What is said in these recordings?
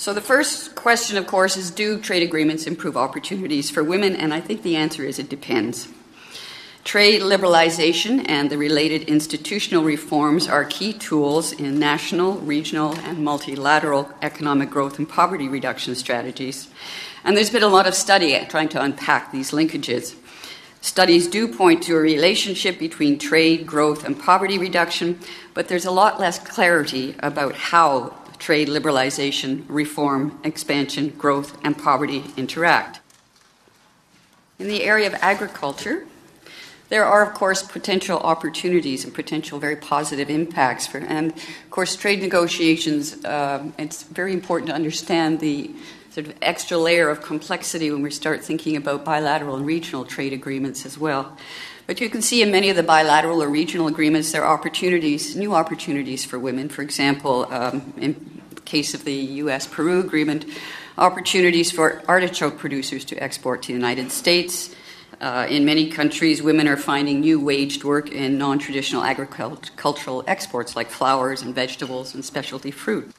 So the first question, of course, is do trade agreements improve opportunities for women? And I think the answer is it depends. Trade liberalization and the related institutional reforms are key tools in national, regional, and multilateral economic growth and poverty reduction strategies. And there's been a lot of study trying to unpack these linkages. Studies do point to a relationship between trade, growth, and poverty reduction, but there's a lot less clarity about how trade liberalization, reform, expansion, growth, and poverty interact. In the area of agriculture, there are, of course, potential opportunities and potential very positive impacts. And, of course, trade negotiations, it's very important to understand the sort of extra layer of complexity when we start thinking about bilateral and regional trade agreements as well. But you can see in many of the bilateral or regional agreements, there are opportunities, new opportunities for women. For example, in the case of the U.S.-Peru agreement, opportunities for artichoke producers to export to the United States. In many countries, women are finding new waged work in non-traditional agricultural exports like flowers and vegetables and specialty fruit.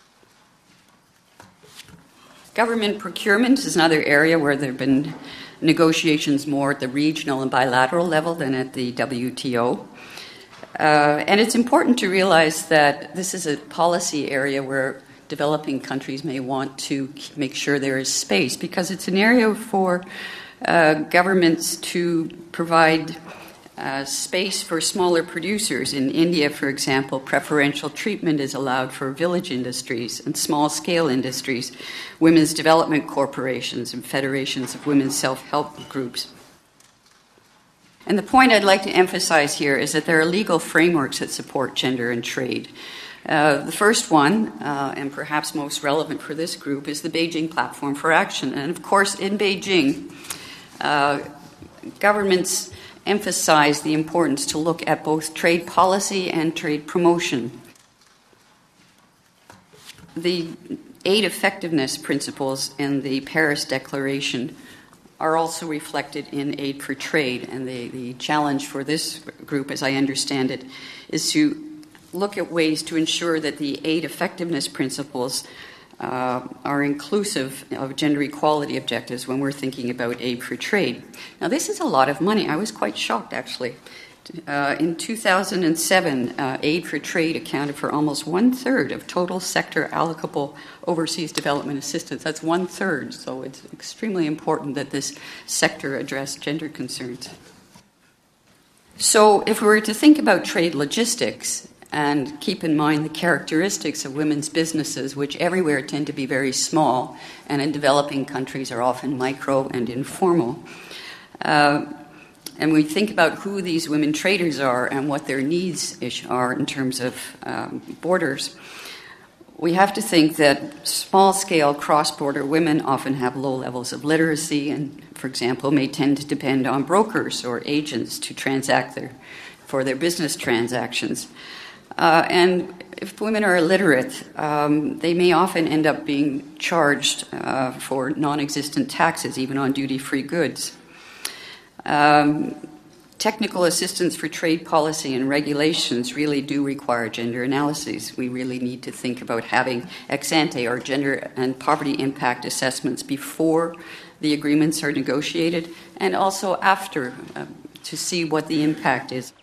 Government procurement is another area where there have been negotiations more at the regional and bilateral level than at the WTO. And it's important to realize that this is a policy area where developing countries may want to make sure there is space, because it's an area for governments to provide space for smaller producers. In India, for example, preferential treatment is allowed for village industries and small-scale industries, women's development corporations and federations of women's self-help groups. And the point I'd like to emphasize here is that there are legal frameworks that support gender and trade. The first one, and perhaps most relevant for this group, is the Beijing Platform for Action. And of course, in Beijing, governments emphasize the importance to look at both trade policy and trade promotion. The aid effectiveness principles in the Paris Declaration are also reflected in aid for trade, and the challenge for this group, as I understand it, is to look at ways to ensure that the aid effectiveness principles are inclusive of gender equality objectives when we're thinking about aid for trade. Now, this is a lot of money. I was quite shocked, actually. In 2007, aid for trade accounted for almost 1/3 of total sector allocable overseas development assistance. That's 1/3, so it's extremely important that this sector address gender concerns. So if we were to think about trade logistics, and keep in mind the characteristics of women's businesses, which everywhere tend to be very small, and in developing countries are often micro and informal. And we think about who these women traders are and what their needs are in terms of borders. We have to think that small-scale cross-border women often have low levels of literacy and, for example, may tend to depend on brokers or agents to transact for their business transactions. And if women are illiterate, they may often end up being charged for non-existent taxes, even on duty-free goods. Technical assistance for trade policy and regulations really do require gender analyses. We really need to think about having ex-ante or gender and poverty impact assessments before the agreements are negotiated and also after to see what the impact is.